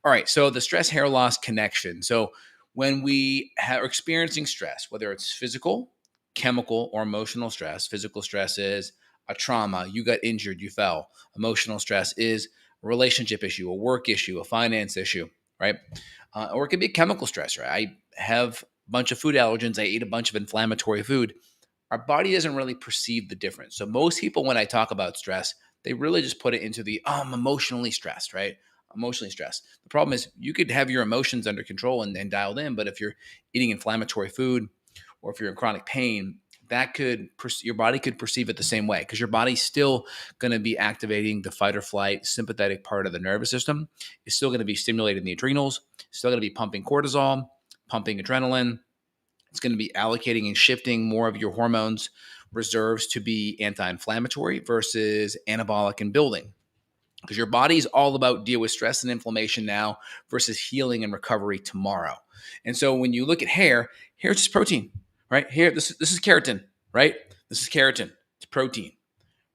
All right, so the stress hair loss connection. So when we are experiencing stress, whether it's physical, chemical, or emotional stress, physical stress is a trauma, you got injured, you fell. Emotional stress is a relationship issue, a work issue, a finance issue, right? Or it could be a chemical stress, right? I have a bunch of food allergens, I ate a bunch of inflammatory food. Our body doesn't really perceive the difference. So most people, when I talk about stress, they really just put it into the I'm emotionally stressed, right? Emotionally stressed. The problem is you could have your emotions under control and dialed in, but if you're eating inflammatory food or if you're in chronic pain, that could your body could perceive it the same way because your body's still going to be activating the fight or flight sympathetic part of the nervous system. It's still going to be stimulating the adrenals. It's still going to be pumping cortisol, pumping adrenaline. It's going to be allocating and shifting more of your hormones reserves to be anti-inflammatory versus anabolic and building because your body is all about deal with stress and inflammation now versus healing and recovery tomorrow. And so when you look at hair is just protein, right? Hair, this is keratin, right? This is keratin. It's protein,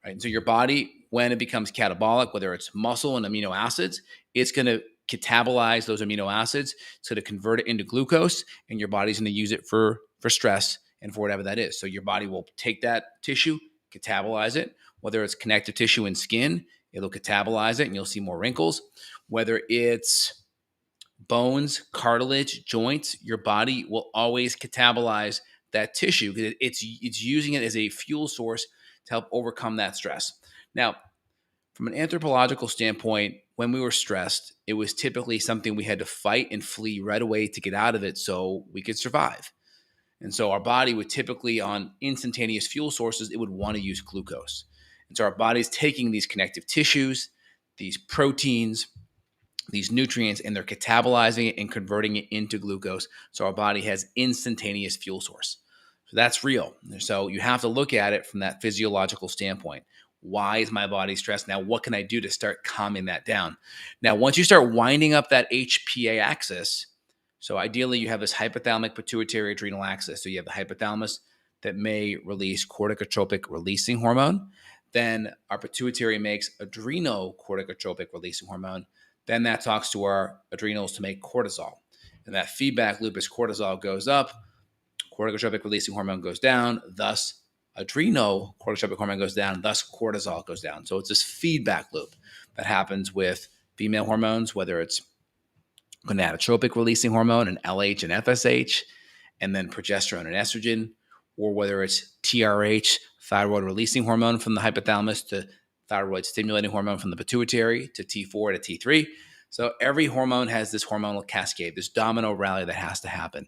right? And so your body, when it becomes catabolic, whether it's muscle and amino acids, it's going to catabolize those amino acids, so to convert it into glucose, and your body's going to use it for stress and for whatever that is. So your body will take that tissue, catabolize it, whether it's connective tissue and skin, it'll catabolize it and you'll see more wrinkles. Whether it's bones, cartilage, joints, your body will always catabolize that tissue because it's using it as a fuel source to help overcome that stress. Now, from an anthropological standpoint, when we were stressed, it was typically something we had to fight and flee right away to get out of it so we could survive. And so our body would typically, on instantaneous fuel sources, it would want to use glucose. And so our body's taking these connective tissues, these proteins, these nutrients, and they're catabolizing it and converting it into glucose. So our body has instantaneous fuel source. So that's real. So you have to look at it from that physiological standpoint. Why is my body stressed? Now, what can I do to start calming that down? Now, once you start winding up that HPA axis, so ideally you have this hypothalamic pituitary adrenal axis. So you have the hypothalamus that may release corticotropic releasing hormone. Then our pituitary makes adrenocorticotropic releasing hormone. Then that talks to our adrenals to make cortisol. And that feedback loop is cortisol goes up, corticotropic releasing hormone goes down, thus adrenocorticotropic hormone goes down, thus cortisol goes down. So it's this feedback loop that happens with female hormones, whether it's gonadotropic releasing hormone and LH and FSH, and then progesterone and estrogen, or whether it's TRH, thyroid releasing hormone from the hypothalamus, to thyroid stimulating hormone from the pituitary, to T4 to T3. So every hormone has this hormonal cascade, this domino rally that has to happen.